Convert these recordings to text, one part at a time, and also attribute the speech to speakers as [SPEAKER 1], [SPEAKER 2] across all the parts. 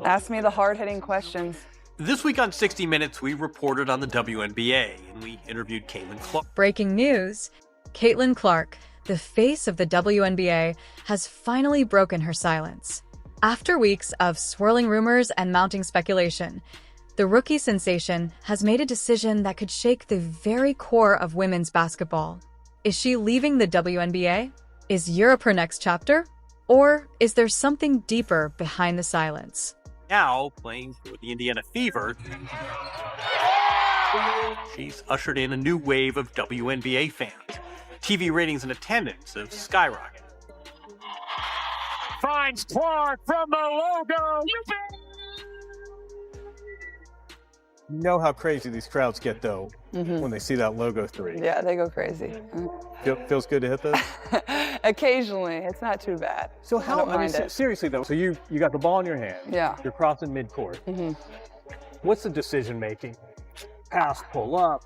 [SPEAKER 1] Ask me the hard-hitting questions.
[SPEAKER 2] This week on 60 Minutes, we reported on the WNBA, and we interviewed Caitlin Clark.
[SPEAKER 3] Breaking news, Caitlin Clark, the face of the WNBA, has finally broken her silence. After weeks of swirling rumors and mounting speculation, the rookie sensation has made a decision that could shake the very core of women's basketball. Is she leaving the WNBA? Is Europe her next chapter? Or is there something deeper behind the silence?
[SPEAKER 2] Now playing for the Indiana Fever, she's ushered in a new wave of WNBA fans. TV ratings and attendance have skyrocketed.
[SPEAKER 4] Finds Clark from the logo.
[SPEAKER 5] You know how crazy these crowds get, though, when they see that logo 3.
[SPEAKER 1] Yeah, they go crazy.
[SPEAKER 5] Feels good to hit this?
[SPEAKER 1] Occasionally. It's not too bad.
[SPEAKER 5] So
[SPEAKER 1] I don't mind it.
[SPEAKER 5] seriously, though, so you got the ball in your hand.
[SPEAKER 1] Yeah.
[SPEAKER 5] You're crossing midcourt. What's the decision-making? Pass, pull up.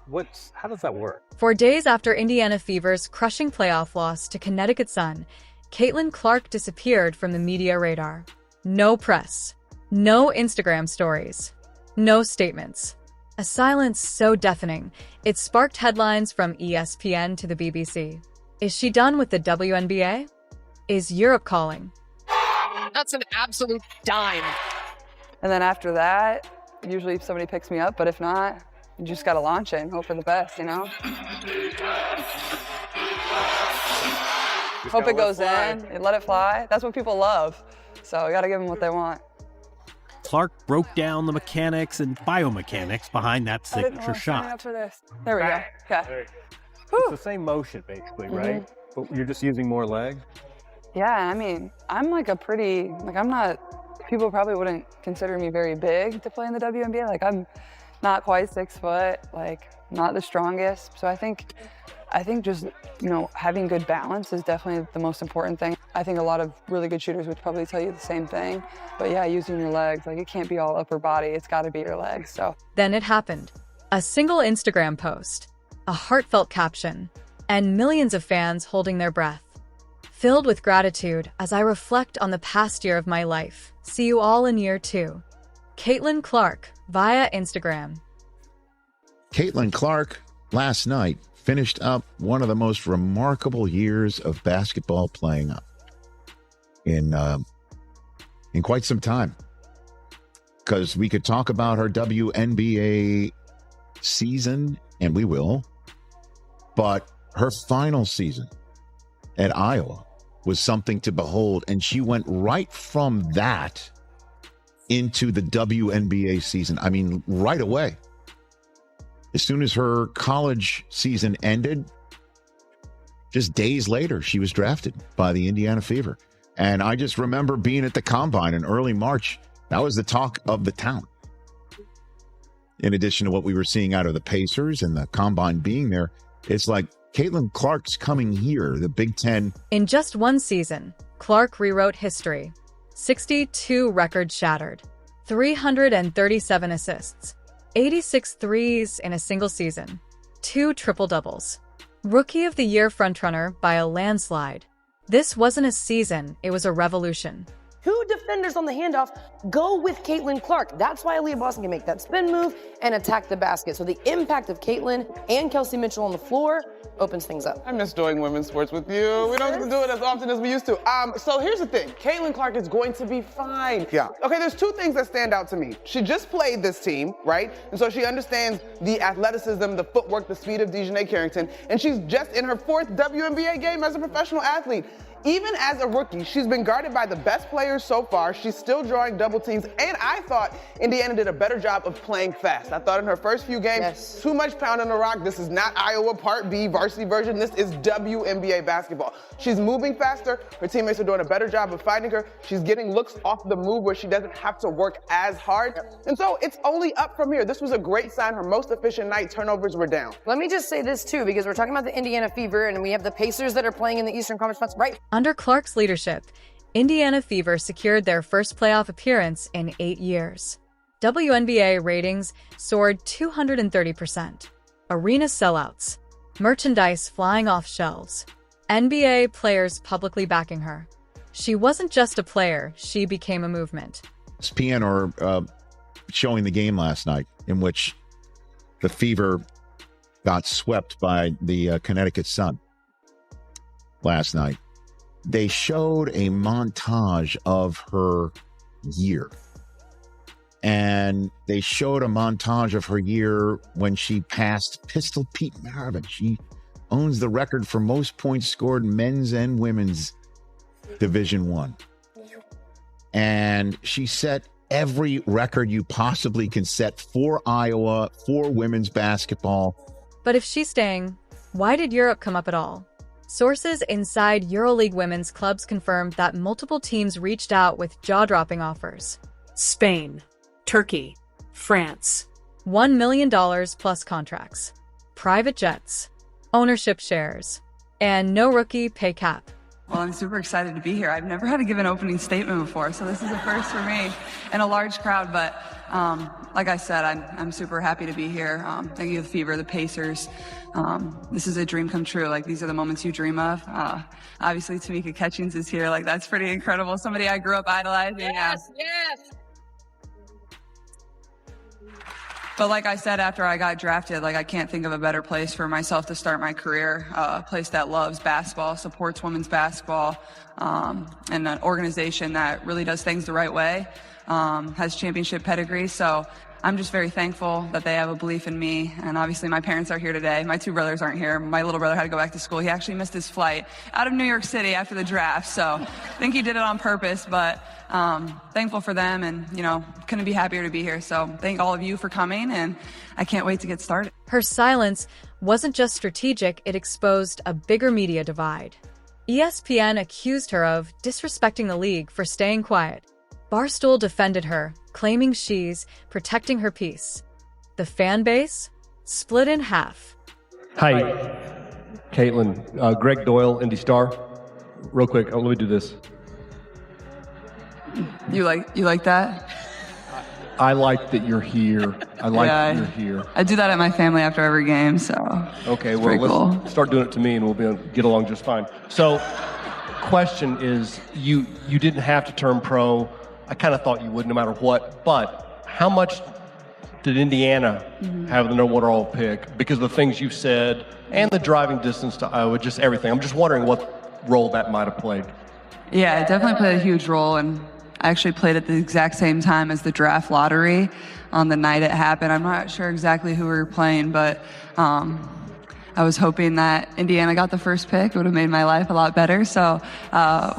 [SPEAKER 5] How does that work?
[SPEAKER 3] 4 days after Indiana Fever's crushing playoff loss to Connecticut Sun, Caitlin Clark disappeared from the media radar. No press. No Instagram stories. No statements. A silence so deafening, it sparked headlines from ESPN to the BBC. Is she done with the WNBA? Is Europe calling?
[SPEAKER 6] That's an absolute dime.
[SPEAKER 1] And then after that, usually somebody picks me up, but if not, you just gotta launch it and hope for the best, you know? Hope it goes in and let it fly. That's what people love. So you gotta give them what they want.
[SPEAKER 2] Clark broke down the mechanics and biomechanics behind that signature shot.
[SPEAKER 1] Up for this. There we go. Okay.
[SPEAKER 5] It's the same motion, basically, right? But you're just using more leg?
[SPEAKER 1] Yeah, I mean, I'm like I'm not, people probably wouldn't consider me very big to play in the WNBA. Like, I'm not quite 6 foot, like, not the strongest. So I think just, having good balance is definitely the most important thing. I think a lot of really good shooters would probably tell you the same thing. But yeah, using your legs, like, it can't be all upper body. It's got to be your legs, so.
[SPEAKER 3] Then it happened. A single Instagram post, a heartfelt caption, and millions of fans holding their breath. Filled with gratitude as I reflect on the past year of my life. See you all in year 2. Caitlin Clark, via Instagram.
[SPEAKER 7] Caitlin Clark, last night, finished up one of the most remarkable years of basketball playing up in quite some time. Because we could talk about her WNBA season, and we will, but her final season at Iowa was something to behold, and she went right from that into the WNBA season. I mean, right away. As soon as her college season ended, just days later, she was drafted by the Indiana Fever. And I just remember being at the Combine in early March. That was the talk of the town. In addition to what we were seeing out of the Pacers and the Combine being there, it's like Caitlin Clark's coming here, the Big Ten.
[SPEAKER 3] In just one season, Clark rewrote history. 62 records shattered, 337 assists, 86 threes in a single season, 2 triple-doubles. Rookie of the Year frontrunner by a landslide. This wasn't a season, it was a revolution.
[SPEAKER 6] 2 defenders on the handoff go with Caitlin Clark. That's why Aaliyah Boston can make that spin move and attack the basket. So the impact of Caitlin and Kelsey Mitchell on the floor opens things up.
[SPEAKER 8] I miss doing women's sports with you. We don't get to do it as often as we used to. So here's the thing. Caitlin Clark is going to be fine.
[SPEAKER 5] Yeah.
[SPEAKER 8] Okay, there's 2 things that stand out to me. She just played this team, right? And so she understands the athleticism, the footwork, the speed of Dejanay Carrington. And she's just in her 4th WNBA game as a professional athlete. Even as a rookie, she's been guarded by the best players so far. She's still drawing double teams, and I thought Indiana did a better job of playing fast. I thought in her first few games, too much pound on the rock. This is not Iowa Part B varsity version. This is WNBA basketball. She's moving faster. Her teammates are doing a better job of finding her. She's getting looks off the move where she doesn't have to work as hard. And so it's only up from here. This was a great sign. Her most efficient night. Turnovers were down.
[SPEAKER 6] Let me just say this too, because we're talking about the Indiana Fever, and we have the Pacers that are playing in the Eastern Conference, right?
[SPEAKER 3] Under Clark's leadership, Indiana Fever secured their first playoff appearance in 8 years. WNBA ratings soared 230%. Arena sellouts. Merchandise flying off shelves. NBA players publicly backing her. She wasn't just a player, she became a movement.
[SPEAKER 7] ESPN are showing the game last night in which the Fever got swept by the Connecticut Sun last night. They showed a montage of her year. And they showed a montage of her year when she passed Pistol Pete Maravich. She owns the record for most points scored men's and women's Division I. And she set every record you possibly can set for Iowa, for women's basketball.
[SPEAKER 3] But if she's staying, why did Europe come up at all? Sources inside EuroLeague women's clubs confirmed that multiple teams reached out with jaw-dropping offers.
[SPEAKER 9] Spain, Turkey, France.
[SPEAKER 3] $1 million plus contracts, private jets, ownership shares, and no rookie pay cap.
[SPEAKER 1] Well, I'm super excited to be here. I've never had to give an opening statement before, so this is a first for me and a large crowd. But like I said, I'm super happy to be here. Thank you, the Fever, the Pacers. This is a dream come true. Like, these are the moments you dream of. Obviously, Tamika Catchings is here. Like, that's pretty incredible. Somebody I grew up idolizing.
[SPEAKER 6] Yes, yes.
[SPEAKER 1] But like I said, after I got drafted, like, I can't think of a better place for myself to start my career. A place that loves basketball, supports women's basketball, and an organization that really does things the right way, has championship pedigree. So I'm just very thankful that they have a belief in me. And obviously my parents are here today. My two brothers aren't here. My little brother had to go back to school. He actually missed his flight out of New York City after the draft. So I think he did it on purpose, but thankful for them, and, you know, couldn't be happier to be here. So thank all of you for coming, and I can't wait to get started.
[SPEAKER 3] Her silence wasn't just strategic, it exposed a bigger media divide. ESPN accused her of disrespecting the league for staying quiet. Barstool defended her, claiming she's protecting her peace. The fan base split in half.
[SPEAKER 10] Hi, Caitlin. Greg Doyle, Indy Star. Real quick, let me do this.
[SPEAKER 1] You like that?
[SPEAKER 10] I like that you're here. I like that you're here.
[SPEAKER 1] I do that at my family after every game, so.
[SPEAKER 10] Okay, well, let's start doing it to me and we'll be able to get along just fine. So, question is, you didn't have to turn pro. I kind of thought you would no matter what, but how much did Indiana have the number one overall pick because of the things you said and the driving distance to Iowa, just everything? I'm just wondering what role that might have played.
[SPEAKER 1] Yeah, it definitely played a huge role, and I actually played at the exact same time as the draft lottery on the night it happened. I'm not sure exactly who we were playing, but I was hoping that Indiana got the first pick. It would have made my life a lot better. So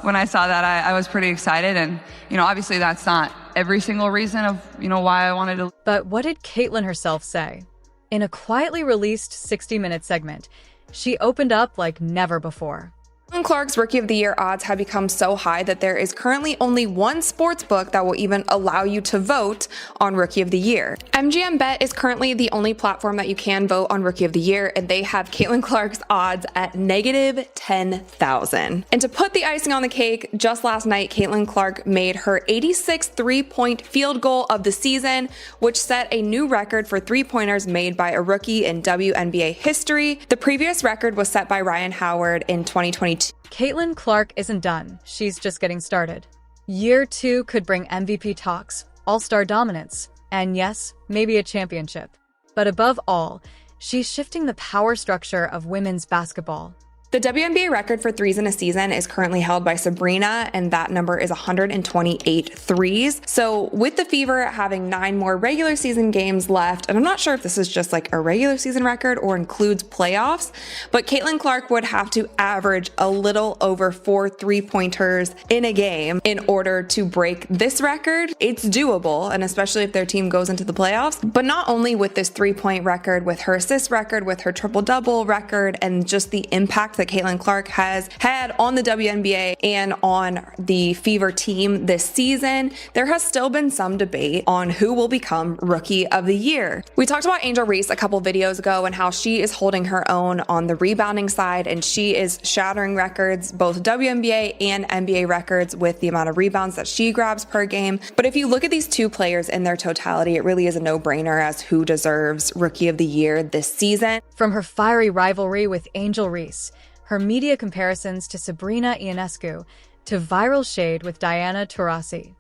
[SPEAKER 1] when I saw that, I was pretty excited. And, you know, obviously that's not every single reason of, you know, why I wanted to.
[SPEAKER 3] But what did Caitlin herself say? In a quietly released 60-minute segment, she opened up like never before.
[SPEAKER 11] Caitlin Clark's Rookie of the Year odds have become so high that there is currently only one sports book that will even allow you to vote on Rookie of the Year. MGM Bet is currently the only platform that you can vote on Rookie of the Year, and they have Caitlin Clark's odds at negative 10,000. And to put the icing on the cake, just last night, Caitlin Clark made her 86th three-point field goal of the season, which set a new record for three-pointers made by a rookie in WNBA history. The previous record was set by Ryan Howard in 2022.
[SPEAKER 3] Caitlin Clark isn't done. She's just getting started. Year 2 could bring MVP talks, all-star dominance, and yes, maybe a championship. But above all, she's shifting the power structure of women's basketball.
[SPEAKER 11] The WNBA record for threes in a season is currently held by Sabrina, and that number is 128 threes. So with the Fever having 9 more regular season games left, and I'm not sure if this is just like a regular season record or includes playoffs, but Caitlin Clark would have to average a little over 4 three-pointers in a game in order to break this record. It's doable, and especially if their team goes into the playoffs. But not only with this three-point record, with her assist record, with her triple-double record, and just the impact that Caitlin Clark has had on the WNBA and on the Fever team this season, there has still been some debate on who will become Rookie of the Year. We talked about Angel Reese a couple videos ago and how she is holding her own on the rebounding side, and she is shattering records, both WNBA and NBA records, with the amount of rebounds that she grabs per game. But if you look at these two players in their totality, it really is a no-brainer as who deserves Rookie of the Year this season.
[SPEAKER 3] From her fiery rivalry with Angel Reese, her media comparisons to Sabrina Ionescu, to viral shade with Diana Taurasi,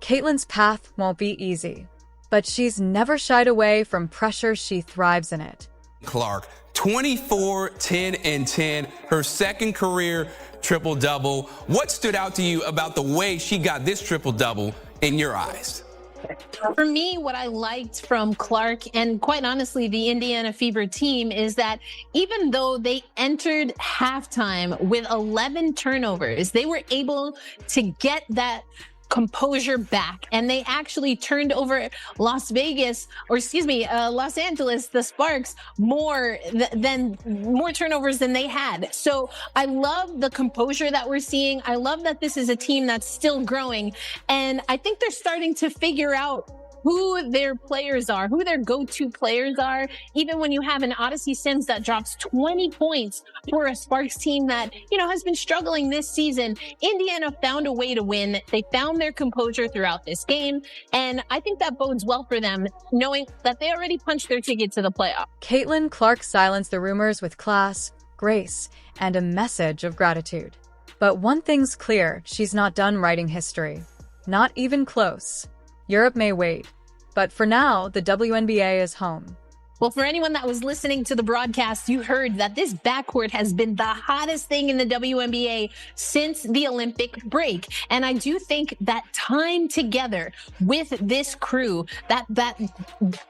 [SPEAKER 3] Caitlin's path won't be easy, but she's never shied away from pressure. She thrives in it.
[SPEAKER 12] Clark, 24, 10, and 10, her second career triple-double. What stood out to you about the way she got this triple-double in your eyes?
[SPEAKER 13] For me, what I liked from Clark and quite honestly the Indiana Fever team is that even though they entered halftime with 11 turnovers, they were able to get that composure back, and they actually turned over Los Angeles, the Sparks, more turnovers than they had. So I love the composure that we're seeing. I love that this is a team that's still growing, and I think they're starting to figure out who their players are, who their go-to players are. Even when you have an Odyssey Sims that drops 20 points for a Sparks team that, has been struggling this season, Indiana found a way to win. They found their composure throughout this game, and I think that bodes well for them, knowing that they already punched their ticket to the playoff.
[SPEAKER 3] Caitlin Clark silenced the rumors with class, grace, and a message of gratitude. But one thing's clear, she's not done writing history. Not even close. Europe may wait, but for now, the WNBA is home.
[SPEAKER 13] Well, for anyone that was listening to the broadcast, you heard that this backcourt has been the hottest thing in the WNBA since the Olympic break. And I do think that time together with this crew, that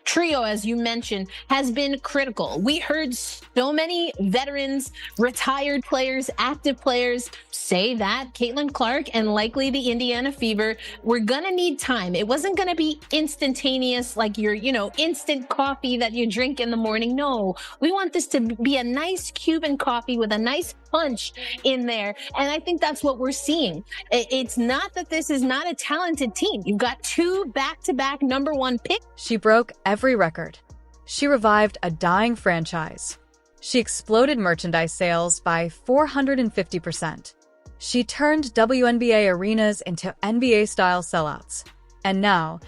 [SPEAKER 13] trio, as you mentioned, has been critical. We heard so many veterans, retired players, active players say that Caitlin Clark and likely the Indiana Fever were gonna need time. It wasn't gonna be instantaneous like your, instant coffee that you drink in the morning. No, we want this to be a nice Cuban coffee with a nice punch in there. And I think that's what we're seeing. It's not that this is not a talented team. You've got two back-to-back #1 picks.
[SPEAKER 3] She broke every record. She revived a dying franchise. She exploded merchandise sales by 450%. She turned WNBA arenas into NBA-style sellouts. And now,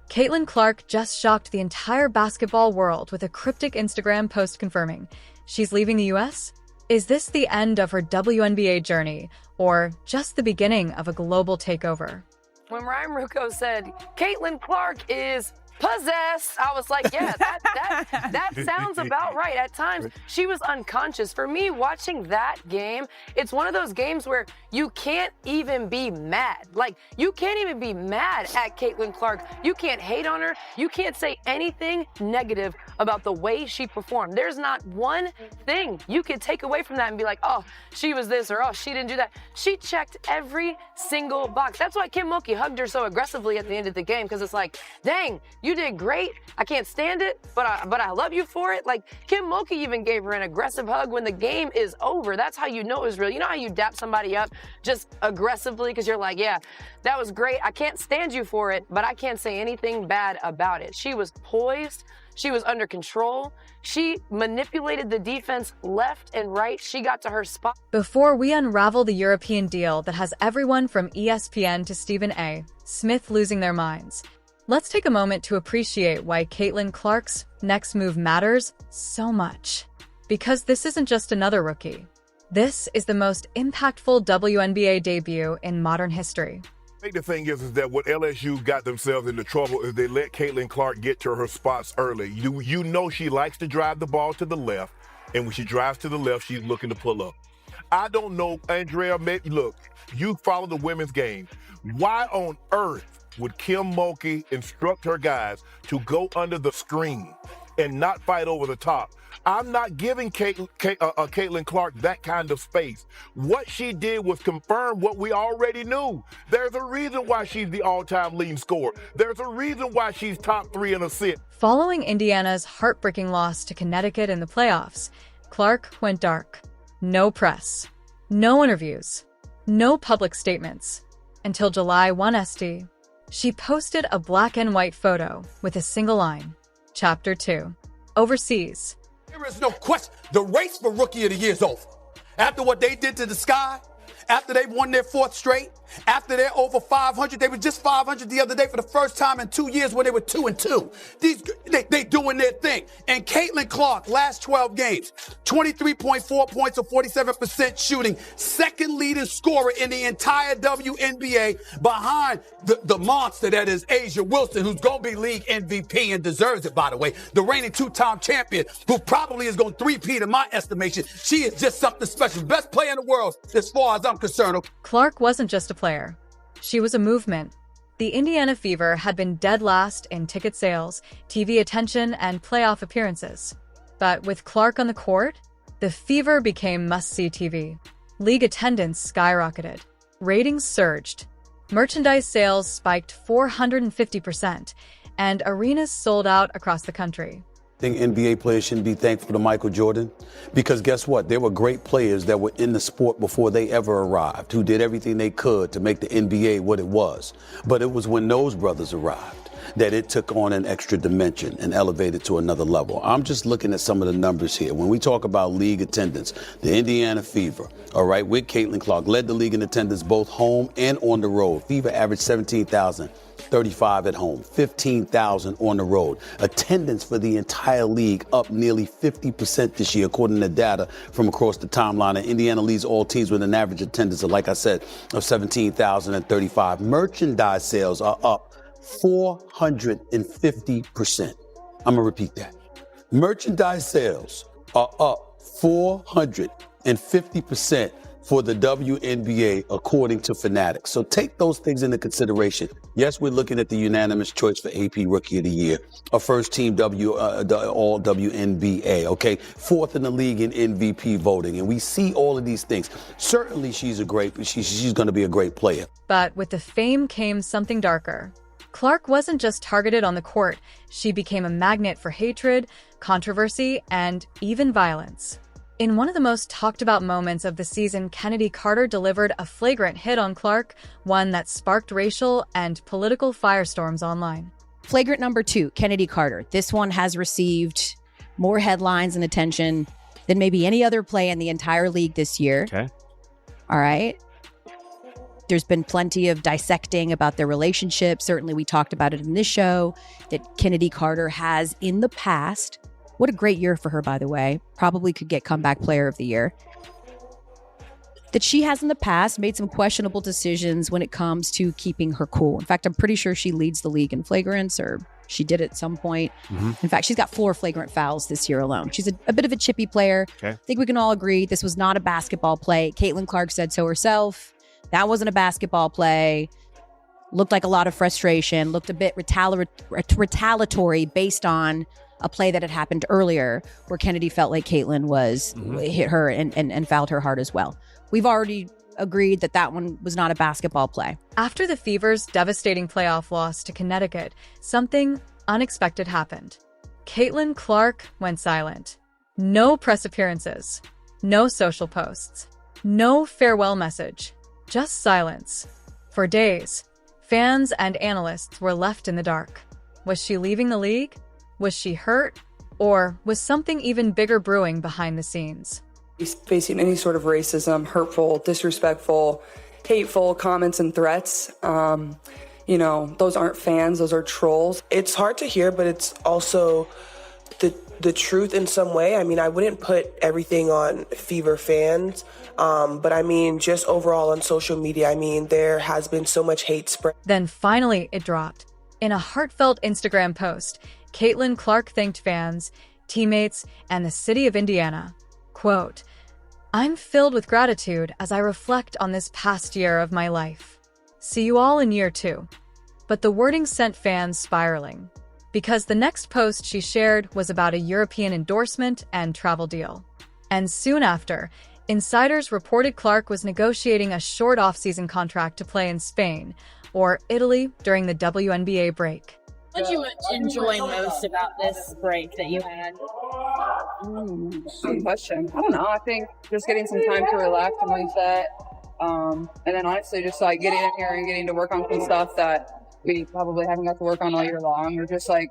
[SPEAKER 3] Caitlin Clark just shocked the entire basketball world with a cryptic Instagram post confirming she's leaving the US? Is this the end of her WNBA journey, or just the beginning of a global takeover?
[SPEAKER 6] When Ryan Rucco said, Caitlin Clark is possessed, I was like, yeah, that sounds about right. At times, she was unconscious. For me, watching that game, it's one of those games where you can't even be mad. Like, you can't even be mad at Caitlin Clark. You can't hate on her. You can't say anything negative about the way she performed. There's not one thing you could take away from that and be like, oh, she was this, or oh, she didn't do that. She checked every single box. That's why Kim Mulkey hugged her so aggressively at the end of the game, because it's like, dang, you did great. I can't stand it, but I love you for it. Like, Kim Mulkey even gave her an aggressive hug when the game is over. That's how you know it was real. You know how you dap somebody up just aggressively because you're like, yeah, that was great. I can't stand you for it, but I can't say anything bad about it. She was poised. She was under control. She manipulated the defense left and right. She got to her spot.
[SPEAKER 3] Before we unravel the European deal that has everyone from ESPN to Stephen A. Smith losing their minds, let's take a moment to appreciate why Caitlin Clark's next move matters so much. Because this isn't just another rookie. This is the most impactful WNBA debut in modern history.
[SPEAKER 14] I think the thing is that what LSU got themselves into trouble is they let Caitlin Clark get to her spots early. You know she likes to drive the ball to the left, and when she drives to the left, she's looking to pull up. I don't know, Andrea, look, you follow the women's game. Why on earth would Kim Mulkey instruct her guys to go under the screen and not fight over the top? I'm not giving Caitlin Clark that kind of space. What she did was confirm what we already knew. There's a reason why she's the all-time leading scorer. There's a reason why she's top 3 in assists.
[SPEAKER 3] Following Indiana's heartbreaking loss to Connecticut in the playoffs, Clark went dark. No press, no interviews, no public statements. Until July 1 ST, she posted a black and white photo with a single line. Chapter 2. Overseas.
[SPEAKER 15] There is no question. The race for Rookie of the Year is over. After what they did to the Sky, after they won their 4th straight, after they're over 500. They were just 500 the other day for the first time in 2 years when they were 2-2. They doing their thing. And Caitlin Clark, last 12 games, 23.4 points or 47% shooting, second leading scorer in the entire WNBA behind the monster that is Asia Wilson, who's going to be league MVP and deserves it, by the way. The reigning 2-time champion, who probably is going to three-peat in my estimation. She is just something special. Best player in the world as far as I'm concerned.
[SPEAKER 3] Clark wasn't just a player. She was a movement. The Indiana Fever had been dead last in ticket sales, TV attention, and playoff appearances. But with Clark on the court, the Fever became must-see TV. League attendance skyrocketed. Ratings surged. Merchandise sales spiked 450%, and arenas sold out across the country.
[SPEAKER 16] I think NBA players shouldn't be thankful to Michael Jordan because guess what? There were great players that were in the sport before they ever arrived, who did everything they could to make the NBA what it was. But it was when those brothers arrived that it took on an extra dimension and elevated to another level. I'm just looking at some of the numbers here. When we talk about league attendance, the Indiana Fever, all right, with Caitlin Clark, led the league in attendance both home and on the road. Fever averaged 17,035 at home, 15,000 on the road. Attendance for the entire league up nearly 50% this year, according to data from across the timeline. And Indiana leads all teams with an average attendance of, like I said, of 17,035. Merchandise sales are up 450%. I'm going to repeat that. Merchandise sales are up 450% for the WNBA, according to Fanatics. So take those things into consideration. Yes, we're looking at the unanimous choice for AP Rookie of the Year, a first-team all WNBA, okay? 4th in the league in MVP voting, and we see all of these things. Certainly she's going to be a great player.
[SPEAKER 3] But with the fame came something darker. Clark wasn't just targeted on the court. She became a magnet for hatred, controversy, and even violence. In one of the most talked about moments of the season, Kennedy Carter delivered a flagrant hit on Clark, one that sparked racial and political firestorms online.
[SPEAKER 17] Flagrant number 2, Kennedy Carter. This one has received more headlines and attention than maybe any other play in the entire league this year.
[SPEAKER 5] Okay.
[SPEAKER 17] All right. There's been plenty of dissecting about their relationship. Certainly we talked about it in this show, that Kennedy Carter has in the past. What a great year for her, by the way. Probably could get comeback player of the year. That she has in the past made some questionable decisions when it comes to keeping her cool. In fact, I'm pretty sure she leads the league in flagrants, or she did at some point. In fact, she's got 4 flagrant fouls this year alone. She's a bit of a chippy player.
[SPEAKER 5] Okay.
[SPEAKER 17] I think we can all agree this was not a basketball play. Caitlin Clark said so herself. That wasn't a basketball play. Looked like a lot of frustration. Looked a bit retaliatory based on a play that had happened earlier where Kennedy felt like Caitlin was hit her and fouled her hard as well. We've already agreed that that one was not a basketball play.
[SPEAKER 3] After the Fever's devastating playoff loss to Connecticut, something unexpected happened. Caitlin Clark went silent. No press appearances. No social posts. No farewell message. Just silence. For days, fans and analysts were left in the dark. Was she leaving the league? Was she hurt? Or was something even bigger brewing behind the scenes?
[SPEAKER 1] Facing any sort of racism, hurtful, disrespectful, hateful comments and threats. Those aren't fans, those are trolls.
[SPEAKER 18] It's hard to hear, but it's also the truth in some way. I mean, I wouldn't put everything on Fever fans, but I mean, just overall on social media, I mean, there has been so much hate spread.
[SPEAKER 3] Then finally it dropped. In a heartfelt Instagram post, Caitlin Clark thanked fans, teammates, and the city of Indiana. Quote, "I'm filled with gratitude as I reflect on this past year of my life. See you all in year 2. But the wording sent fans spiraling, because the next post she shared was about a European endorsement and travel deal. And soon after, insiders reported Clark was negotiating a short off-season contract to play in Spain or Italy during the WNBA break.
[SPEAKER 19] What did you enjoy most about this break that you had?
[SPEAKER 1] Good question. I don't know. I think just getting some time to relax and reset. And then honestly, just like getting in here and getting to work on some stuff that we probably haven't got to work on all year long, or just break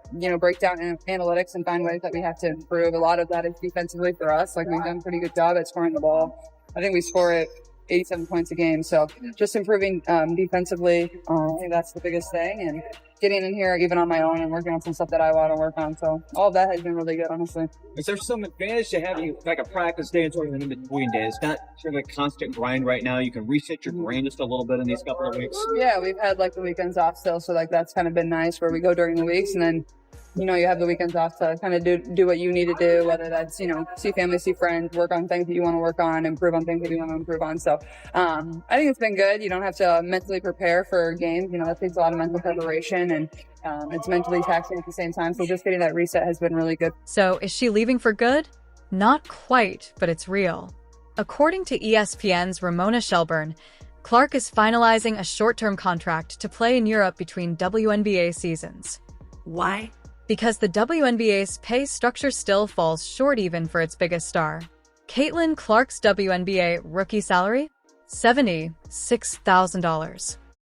[SPEAKER 1] down analytics and find ways that we have to improve. A lot of that is defensively for us. Like, we've done a pretty good job at scoring the ball. I think we score it 87 points a game. So just improving defensively, I think that's the biggest thing. And getting in here even on my own and working on some stuff that I want to work on. So all of that has been really good, honestly.
[SPEAKER 20] Is there some advantage to having like a practice day and sort of an in-between day? It's not sort of a constant grind right now. You can reset your brain just a little bit in these couple of weeks.
[SPEAKER 1] Yeah, we've had like the weekends off still. So like that's kind of been nice where we go during the weeks and then you have the weekends off to kind of do what you need to do, whether that's, see family, see friends, work on things that you want to work on, improve on things that you want to improve on. So I think it's been good. You don't have to mentally prepare for games. That takes a lot of mental preparation and it's mentally taxing at the same time. So just getting that reset has been really good.
[SPEAKER 3] So is she leaving for good? Not quite, but it's real. According to ESPN's Ramona Shelburne, Clark is finalizing a short-term contract to play in Europe between WNBA seasons.
[SPEAKER 9] Why?
[SPEAKER 3] Because the WNBA's pay structure still falls short even for its biggest star. Caitlin Clark's WNBA rookie salary? $76,000.